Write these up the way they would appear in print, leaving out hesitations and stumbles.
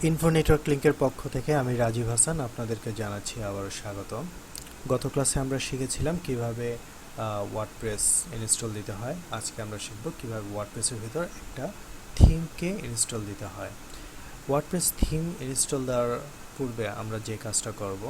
Info network লিংকের পক্ষ থেকে আমি রাজীব হাসান আপনাদেরকে জানাচ্ছি আবারও স্বাগত। গত ক্লাসে আমরা শিখেছিলাম কিভাবে ওয়ার্ডপ্রেস ইনস্টল দিতে হয়। আজকে আমরা শিখব কিভাবে ওয়ার্ডপ্রেসের ভিতর একটা থিমকে ইনস্টল দিতে হয়। ওয়ার্ডপ্রেস থিম ইনস্টল দেওয়ার পূর্বে আমরা যে কাজটা করব,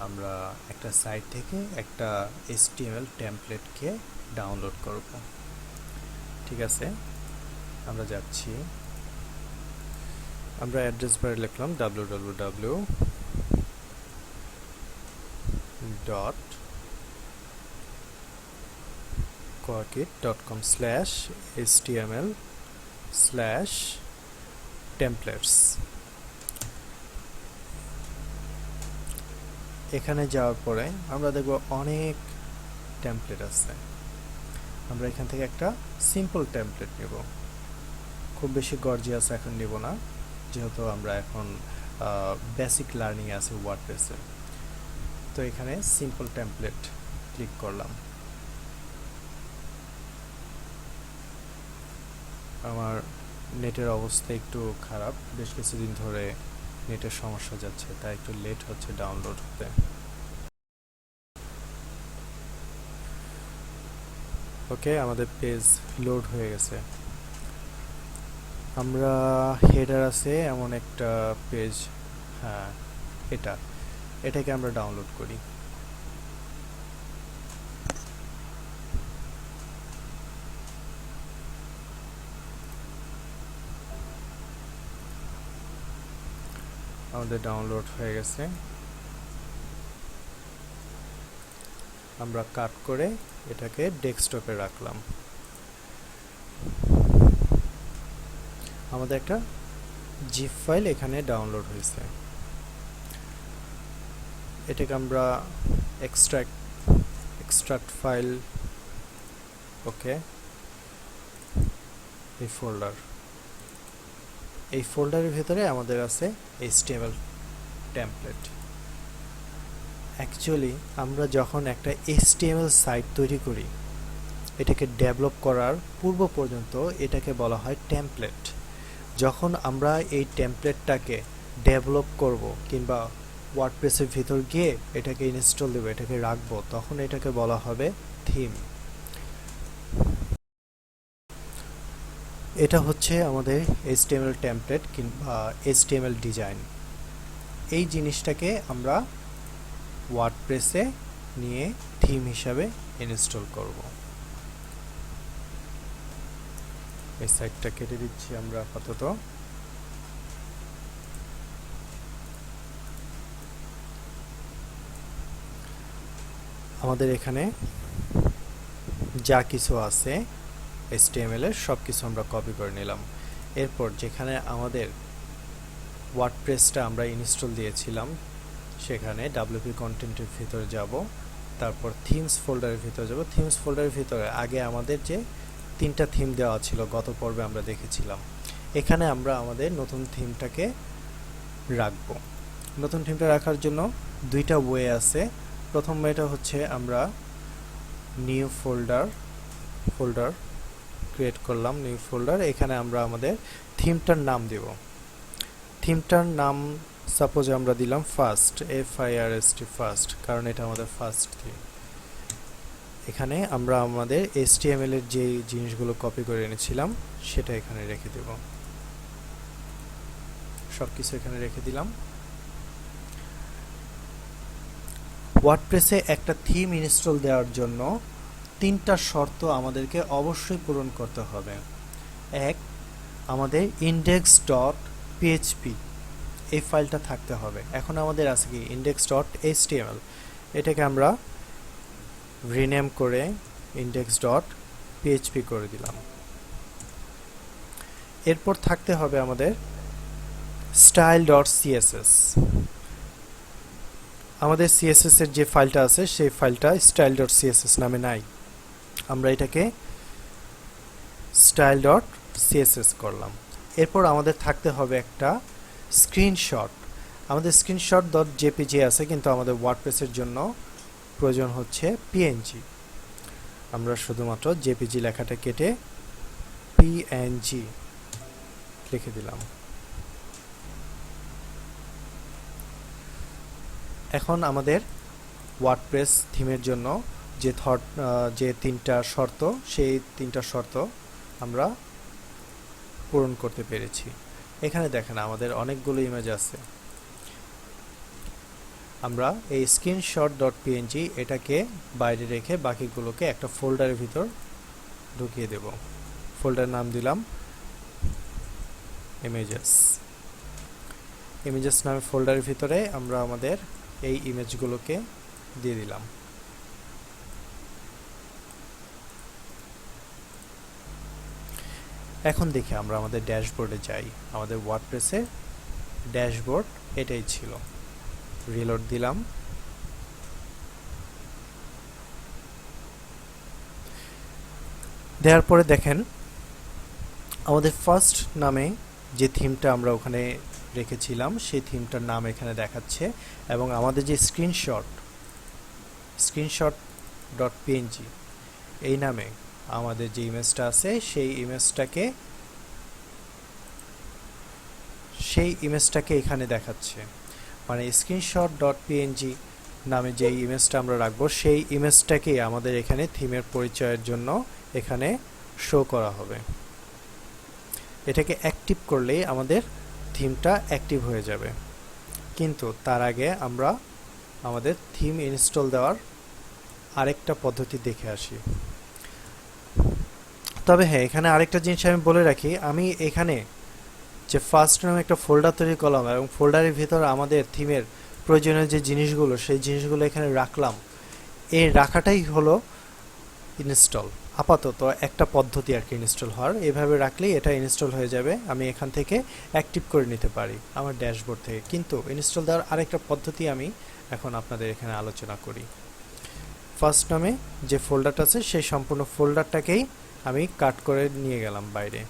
আমরা একটা সাইট থেকে একটা HTML টেমপ্লেটকে ডাউনলোড করব। ঠিক আছে, আমরা যাচ্ছি। আমরা অ্যাড্রেস বারে লিখলাম www.quakit.com/html/templates। এখানে যাওয়ার পরে আমরা দেখব অনেক টেমপ্লেট আছে। আমরা এখান থেকে একটা সিম্পল টেমপ্লেট নেব, খুব বেশি গর্জিয়াস এখন নেব না, যেহেতু আমরা এখন বেসিক লার্নিং আছে ওয়ার্ডপ্রেসে। তো এখানে সিম্পল টেমপ্লেট ক্লিক করলাম। আমার নেটের অবস্থা একটু খারাপ, বেশ কিছুদিন ধরে নেটের সমস্যা যাচ্ছে, তাই একটু লেট হচ্ছে ডাউনলোড হতে। ওকে, আমাদের পেজ লোড হয়ে গেছে। আমরা হেডার আছে এমন একটা পেজ, হ্যাঁ এটাকে আমরা ডাউনলোড করি। আমাদের ডাউনলোড হয়ে গেছে। আমরা কাট করে এটাকে ডেস্কটপে রাখলাম। আমাদের একটা জিপ ফাইল এখানে ডাউনলোড হয়েছে। এটাকে আমরা এক্সট্রাক্ট ফাইল, ওকে, এই ফোল্ডারের ভিতরে আমাদের আছে HTML টেমপ্লেট। অ্যাকচুয়ালি আমরা যখন একটা HTML সাইট তৈরি করি, এটাকে ডেভেলপ করার পূর্ব পর্যন্ত এটাকে বলা হয় টেমপ্লেট। যখন আমরা এই টেমপ্লেটটাকে ডেভেলপ করব কিংবা ওয়ার্ডপ্রেসের ভিতর গিয়ে এটাকে ইনস্টল দেব, এটাকে রাখবো, তখন এটাকে বলা হবে থিম। এটা হচ্ছে আমাদের HTML টেমপ্লেট কিংবা HTML ডিজাইন। এই জিনিসটাকে আমরা ওয়ার্ডপ্রেসে নিয়ে থিম হিসাবে ইনস্টল করব। এই সাইটটা কেটে দিচ্ছি আমরা আপাতত। আমাদের এখানে যা কিছু আছে HTML এর সব কিছু আমরা কপি করে নিলাম। এরপর যেখানে আমাদের ওয়ার্ডপ্রেসটা আমরা ইনস্টল দিয়েছিলাম সেখানে WP কন্টেন্টের ভিতরে যাব, তারপর থিমস ফোল্ডারের ভিতরে যাব। থিমস ফোল্ডারের ভিতরে আগে আমাদের যে 3টা থিম দেওয়া ছিল, গত পর্বে আমরা দেখেছিলাম, এখানে আমরা আমাদের নতুন থিমটাকে রাখবো। নতুন থিমটা রাখার জন্য 2টা ওয়ে আছে। প্রথম ওয়েটা হচ্ছে আমরা নিউ ফোল্ডার ক্রিয়েট করলাম, নিউ ফোল্ডার। এখানে আমরা আমাদের থিমটার নাম দেব। থিমটার নাম সাপোজ আমরা দিলাম ফার্স্ট, ফার্স্ট, কারণ এটা আমাদের ফার্স্ট থিম। এখানে আমরা আমাদের HTML এর যে জিনিসগুলো কপি করে এনেছিলাম সেটা এখানে রেখে দেব। সবকিছু এখানে রেখে দিলাম। ওয়ার্ডপ্রেসে একটা থিম ইনস্টল দেওয়ার জন্য 3টা শর্ত আমাদেরকে অবশ্যই পূরণ করতে হবে। এক, আমাদের index.php এই ফাইলটা থাকতে হবে। এখন আমাদের আছে কি index.html, এটাকে আমরা রিনেম করে index.php করে দিলাম। এরপর থাকতে হবে আমাদের style.css। আমাদের CSS এর যে ফাইলটা আছে সেই ফাইলটা style.css নামে নাই, আমরা এটাকে style.css করলাম। এরপর আমাদের থাকতে হবে একটা স্ক্রিনশট। আমাদের screenshot.jpg আছে, কিন্তু আমাদের ওয়ার্ডপ্রেসের জন্য প্রয়োজন হচ্ছে PNG। আমরা শুধুমাত্র JPG লেখাটা কেটে PNG লিখে দিলাম। এখন আমাদের ওয়ার্ডপ্রেস থিমের জন্য যে তিনটা শর্ত, সেই তিনটা শর্ত আমরা পূরণ করতে পেরেছি। এখানে দেখেন আমাদের অনেকগুলো ইমেজ আছে। আমরা এই screenshot.png এটাকে বাইরে রেখে বাকিগুলোকে একটা ফোল্ডারের ভিতর ঢুকিয়ে দেব। ফোল্ডার নাম দিলাম ইমেজেস। ইমেজেস নামে ফোল্ডারের ভিতরে আমরা আমাদের এই ইমেজগুলোকে দিয়ে দিলাম। এখন দেখি আমরা আমাদের ড্যাশবোর্ডে যাই। আমাদের ওয়ার্ডপ্রেসের ড্যাশবোর্ড এটাই ছিল। রিলোড দিলাম। দেওয়ার পরে দেখেন আমাদের ফার্স্ট নামে যে থিমটা আমরা ওখানে রেখেছিলাম সেই থিমটার নাম এখানে দেখাচ্ছে, এবং আমাদের যে screenshot.png এই নামে আমাদের যে ইমেজটা আছে সেই ইমেজটাকে এখানে দেখাচ্ছে। মানে screenshot.png নামে যে ইমেজটা আমরা রাখবো সেই ইমেজটাকে আমাদের এখানে থিমের পরিচয়ের জন্য এখানে শো করা হবে। এটাকে অ্যাক্টিভ করলেই আমাদের থিমটা অ্যাক্টিভ হয়ে যাবে। কিন্তু তার আগে আমরা আমাদের থিম ইনস্টল দেওয়ার আরেকটা পদ্ধতি দেখে আসি। তবে হ্যাঁ, এখানে আরেকটা জিনিস আমি বলে রাখি, আমি এখানে যে ফার্স্ট নামে একটা ফোল্ডার তৈরি করলাম এবং ফোল্ডারের ভিতর আমাদের থিমের প্রয়োজনীয় যে জিনিসগুলো সেই জিনিসগুলো এখানে রাখলাম, এই রাখাটাই হলো ইনস্টল। আপাতত একটা পদ্ধতি আর কি ইনস্টল হওয়ার, এভাবে রাখলেই এটা ইনস্টল হয়ে যাবে। আমি এখান থেকে অ্যাক্টিভ করে নিতে পারি আমার ড্যাশবোর্ড থেকে। কিন্তু ইনস্টল দেওয়ার আরেকটা পদ্ধতি আমি এখন আপনাদের এখানে আলোচনা করি। ফার্স্ট নামে যে ফোল্ডারটা আছে সেই সম্পূর্ণ ফোল্ডারটাকেই আমি কাট করে নিয়ে গেলাম বাইরে।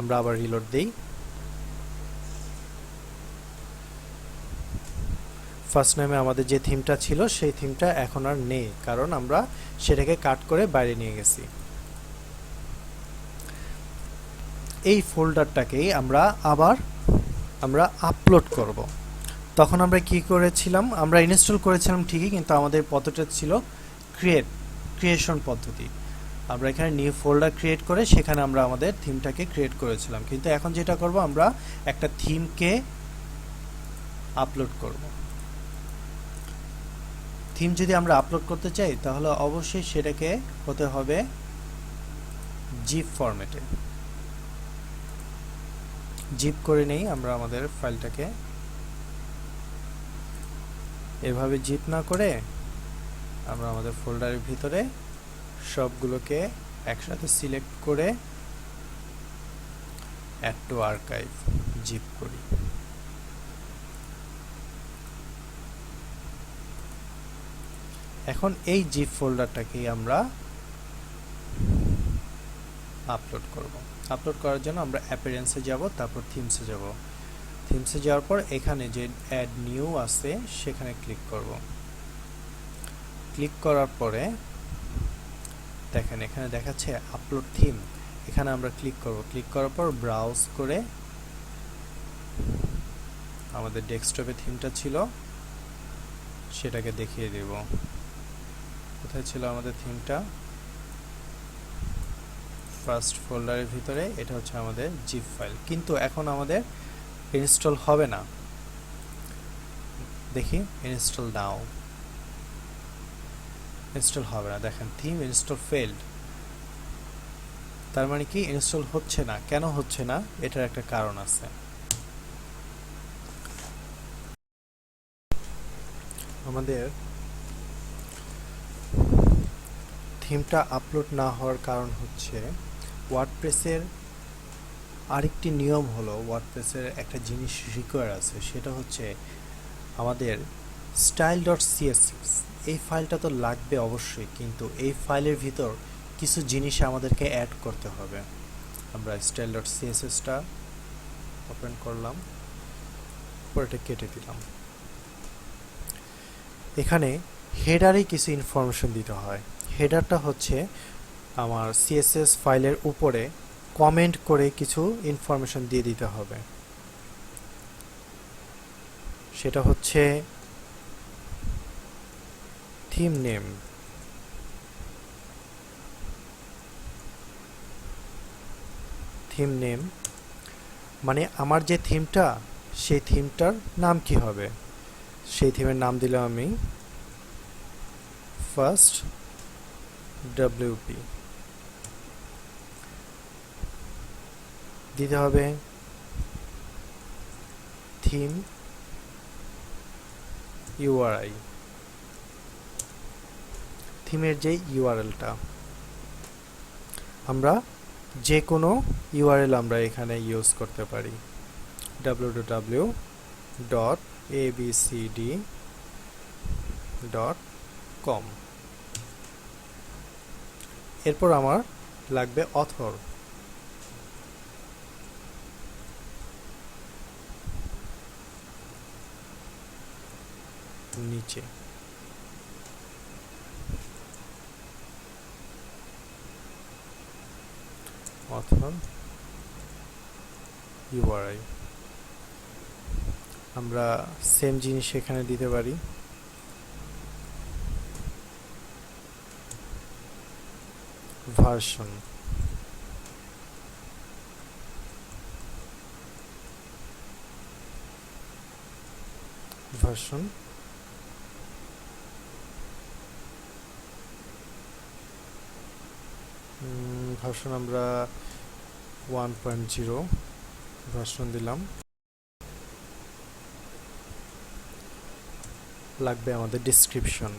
আমরা আবার রিলোড দেই। ফার্স্ট নামে আমাদের যে থিমটা ছিল সেই থিমটা এখন আর নেই, কারণ আমরা সেটাকে কাট করে বাইরে নিয়ে গেছি। এই ফোল্ডারটাকেই আমরা আপলোড করব। তখন আমরা কি করেছিলাম, আমরা ইনস্টল করেছিলাম ঠিকই, কিন্তু আমাদের পদ্ধতিটা ছিল ক্রিয়েশন পদ্ধতি। আমরা এখানে নিউ ফোল্ডার ক্রিয়েট করে সেখানে আমরা আমাদের থিমটাকে ক্রিয়েট করেছিলাম। কিন্তু এখন যেটা করব, আমরা একটা থিমকে আপলোড করব। থিম যদি আমরা আপলোড করতে চাই তাহলে অবশ্যই সেটাকে হতে হবে জিপ ফরম্যাটে। জিপ করে নেই আমরা আমাদের ফাইলটাকে। এভাবে জিপ না করে আমরা আমাদের ফোল্ডারের ভিতরে সবগুলোকে একসাথে সিলেক্ট করে অ্যাড টু আর্কাইভ জিপ করি। এখন এই জিপ ফোল্ডারটাকেই আমরা আপলোড করব। আপলোড করার জন্য আমরা অ্যাপিয়ারেন্সে যাব, তারপর থিমসে যাব। থিমসে যাওয়ার পর এখানে যে অ্যাড নিউ আছে সেখানে ক্লিক করব। ক্লিক করার পরে দেখেন এখানে দেখাচ্ছে আপলোড থিম, এখানে আমরা ক্লিক করব। ক্লিক করার পর ব্রাউজ করে আমাদের ডেস্কটপে থিমটা ছিল সেটাকে দেখিয়ে দেব। কোথায় ছিল আমাদের থিমটা? ফার্স্ট ফোল্ডারের ভিতরে। এটা হচ্ছে আমাদের জিপ ফাইল, কিন্তু এখন আমাদের ইনস্টল হবে না। দেখি ইনস্টল নাও। ইনস্টল হবে না। দেখেন থিম ইনস্টল ফেইল্ড। তার মানে কি ইনস্টল হচ্ছে না। কেন হচ্ছে না? এটার একটা কারণ আছে। আমাদের থিমটা আপলোড না হওয়ার কারণ হচ্ছে ওয়ার্ডপ্রেসের আরেকটি নিয়ম হলো, ওয়ার্ডপ্রেসের একটা জিনিস রিকোয়ার আছে, সেটা হচ্ছে আমাদের style.css। এই ফাইলটা তো লাগবে অবশ্যই, কিন্তু এই ফাইলের ভিতর কিছু জিনিস আমাদেরকে অ্যাড করতে হবে। আমরা style.css-টা ওপেন করলাম, পরে এটা কেটে দিলাম। এখানে হেডারে কিছু ইনফরমেশন দিতে হয়। হেডারটা হচ্ছে আমার সিএসএস ফাইলের উপরে কমেন্ট করে কিছু ইনফরমেশন দিয়ে দিতে হবে। সেটা হচ্ছে থিম নেম। থিম নেম মানে আমার যে থিমটা, সেই থিমটার নাম কি হবে। সেই থিমের নাম দিলাম আমি ফার্স্ট ডব্লিউপি। দিতে হবে থিম ইউআরআই, থিমের যে ইউআরএলটা। আমরা যে কোনো ইউআরএল আমরা এখানে ইউজ করতে পারি, www.abcd.com। এরপর আমার লাগবে অথর। নিচে অথর ইউআরআই আমরা সেম জিনিস এখানে দিতে পারি। ভার্সন, ভার্সন ভার্সন আমরা 1.0 ভার্সন দিলাম। লাগবে আমাদের description.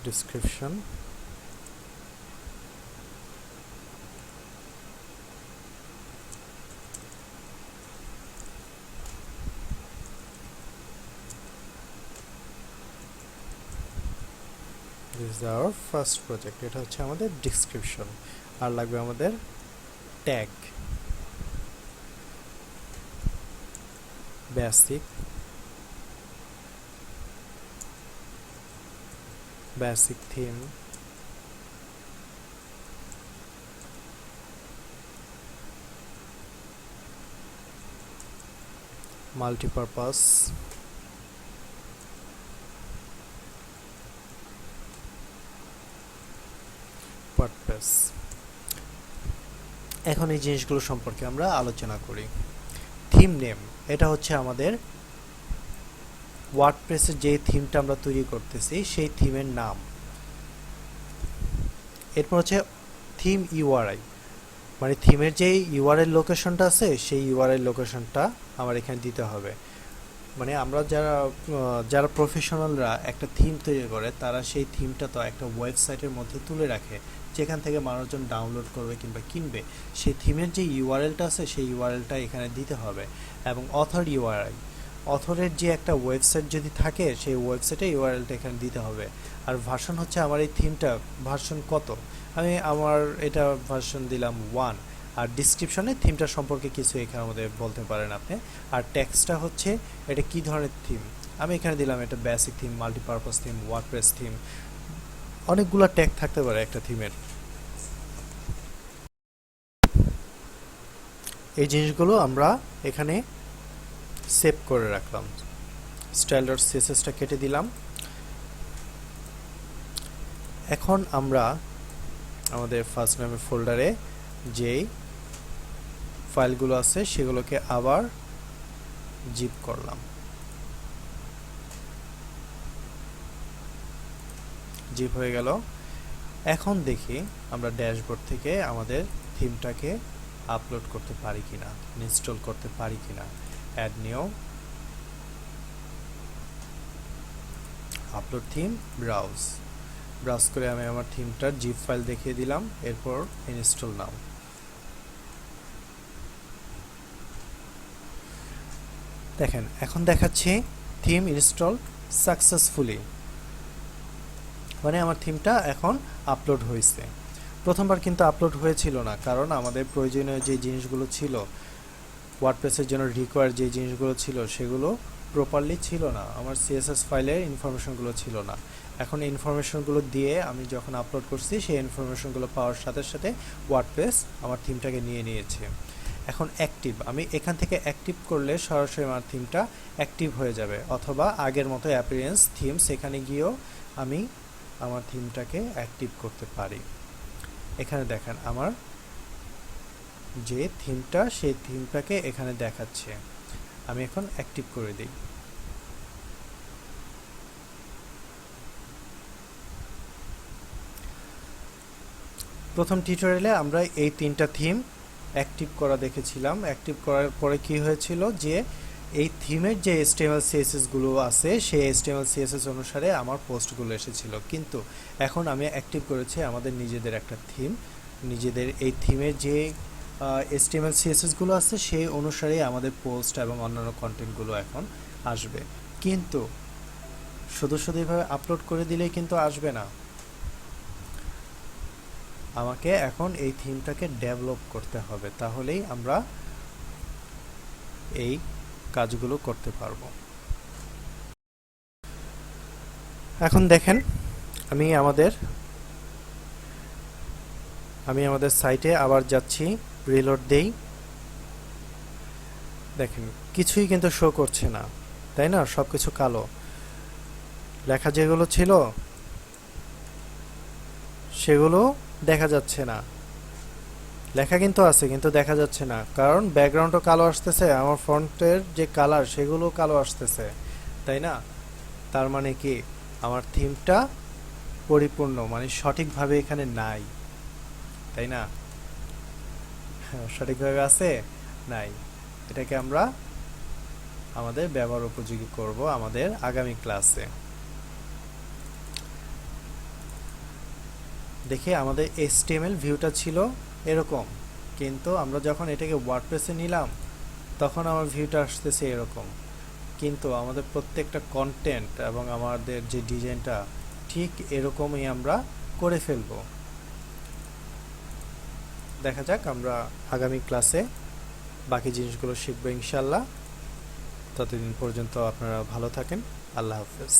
Description this is our first project. এটা হচ্ছে আমাদের ডেসক্রিপশন। আর লাগবে আমাদের tag, basic, basic theme, multipurpose, WordPress. এখন এই জিনিসগুলো সম্পর্কে আমরা আলোচনা করি। থিম নেম, এটা হচ্ছে আমাদের ওয়ার্ডপ্রেসের যে থিমটা আমরা তৈরি করতেছি সেই থিমের নাম। এরপর হচ্ছে থিম ইউআরআই, মানে থিমের যে ইউআরএল লোকেশনটা আছে সেই ইউআরএল লোকেশনটা আমার এখানে দিতে হবে। মানে আমরা যারা প্রফেশনালরা একটা থিম তৈরি করে, তারা সেই থিমটা তো একটা ওয়েবসাইটের মধ্যে তুলে রাখে, যেখান থেকে মানুষজন ডাউনলোড করবে কিংবা কিনবে। সেই থিমের যে ইউআরএলটা আছে সেই ইউআরএলটা এখানে দিতে হবে। এবং অথর ইউআরআই, অথরের যে একটা ওয়েবসাইট যদি থাকে সেই ওয়েবসাইটে ইউআরএলটা এখানে দিতে হবে। আর ভার্সন হচ্ছে আমার এই থিমটা ভার্সন কত, আমি আমার এটা ভার্সন দিলাম 1। আর ডিসক্রিপশনে থিমটা সম্পর্কে কিছু এখানে আমাদের বলতে পারেন আপনি। আর টেক্সটটা হচ্ছে এটা কি ধরনের থিম, আমি এখানে দিলাম এটা basic theme, multipurpose theme, WordPress theme. অনেকগুলো ট্যাগ থাকতে পারে একটা থিমের। এই জিনিসগুলো আমরা এখানে সেভ করে রাখলাম। style.css-টা কেটে দিলাম। এখন আমরা আমাদের ফার্স্ট নেমের ফোল্ডারে যেই ফাইলগুলো আছে সেগুলোকে আবার জিপ করলাম। জিপ হয়ে গেল। এখন দেখি আমরা ড্যাশবোর্ড থেকে আমাদের থিমটাকে আপলোড করতে পারি কিনা, ইনস্টল করতে পারি কিনা। Add new, upload theme, browse. Browse করে আমি আমার থিমটার জিপ ফাইল দেখিয়ে দিলাম। এরপর ইনস্টল নাও। দেখেন এখন দেখাচ্ছে থিম ইনস্টল সাকসেসফুলি, মানে আমার থিমটা এখন আপলোড হয়েছে। প্রথমবার কিন্তু আপলোড হয়েছিল না, কারণ আমাদের প্রয়োজনীয় যে জিনিসগুলো ছিল, ওয়ার্ডপ্রেসের জন্য রিকোয়ার যে জিনিসগুলো ছিল সেগুলো প্রপারলি ছিল না, আমার সিএসএস ফাইলের ইনফরমেশনগুলো ছিল না। এখন ইনফরমেশনগুলো দিয়ে আমি যখন আপলোড করছি সেই ইনফরমেশনগুলো পাওয়ার সাথে সাথে ওয়ার্ডপ্রেস আমার থিমটাকে নিয়ে নিয়েছে। এখন অ্যাক্টিভ, আমি এখান থেকে অ্যাক্টিভ করলে সরাসরি আমার থিমটা অ্যাক্টিভ হয়ে যাবে, অথবা আগের মতো অ্যাপিয়ারেন্স থিম সেখানে গিয়েও আমি আমার থিমটাকে অ্যাক্টিভ করতে পারি। এখানে দেখেন আমার যে থিমটা সেই থিমটাকে এখানে দেখাচ্ছে। আমি এখন অ্যাক্টিভ করে দিই। প্রথম টিউটোরিয়ালে আমরা এই 3টা থিম অ্যাক্টিভ করা দেখেছিলাম। অ্যাক্টিভ করার পরে কি হয়েছিল যে এই থিমের যে HTML CSS গুলো আছে সেই HTML CSS অনুসারে আমার পোস্টগুলো এসেছিল, কিন্তু এখন আমি অ্যাক্টিভ করেছি আমাদের নিজেদের একটা থিম, নিজেদের এই থিমের যে HTML CSS গুলো আছে সেই অনুসারেই আমাদের পোস্ট এবং অন্যান্য কন্টেন্টগুলো এখন আসবে। কিন্তু শুধু এইভাবে আপলোড করে দিলেই কিন্তু আসবে না, আমাকে এখন এই থিমটাকে ডেভেলপ করতে হবে, তাহলেই আমরা এই কাজগুলো করতে পারবো। এখন দেখেন আমি আমাদের সাইটে আবার যাচ্ছি, রিলোড দেই। দেখেন কিছুই কিন্তু শো করছে না, তাই না? সবকিছু কালো, লেখা যেগুলো ছিল সেগুলো দেখা যাচ্ছে না। লেখা কিন্তু আছে কিন্তু দেখা যাচ্ছে না, কারণ ব্যাকগ্রাউন্ডও কালো আসতেছে, আমার ফন্টের যে কালার সেগুলো কালো আসতেছে, তাই না? তার মানে কি আমার থিমটা পরিপূর্ণ মানে সঠিকভাবে এখানে নাই, তাই না? সঠিকভাবে আছে নাই, এটাকে আমরা আমাদের ব্যবহার উপযোগী করব আমাদের আগামী ক্লাসে। দেখি আমাদের HTML ভিউটা ছিল এরকম, কিন্তু আমরা যখন এটাকে ওয়ার্ডপ্রেসে নিলাম তখন আমার ভিউটা আসতেছে এরকম, কিন্তু আমাদের প্রত্যেকটা কন্টেন্ট এবং আমাদের যে ডিজাইনটা ঠিক এরকমই আমরা করে ফেলব। দেখা যাক আমরা আগামী ক্লাসে বাকি জিনিসগুলো শিখবো ইনশাল্লাহ। ততদিন পর্যন্ত আপনারা ভালো থাকেন। আল্লাহ হাফেজ।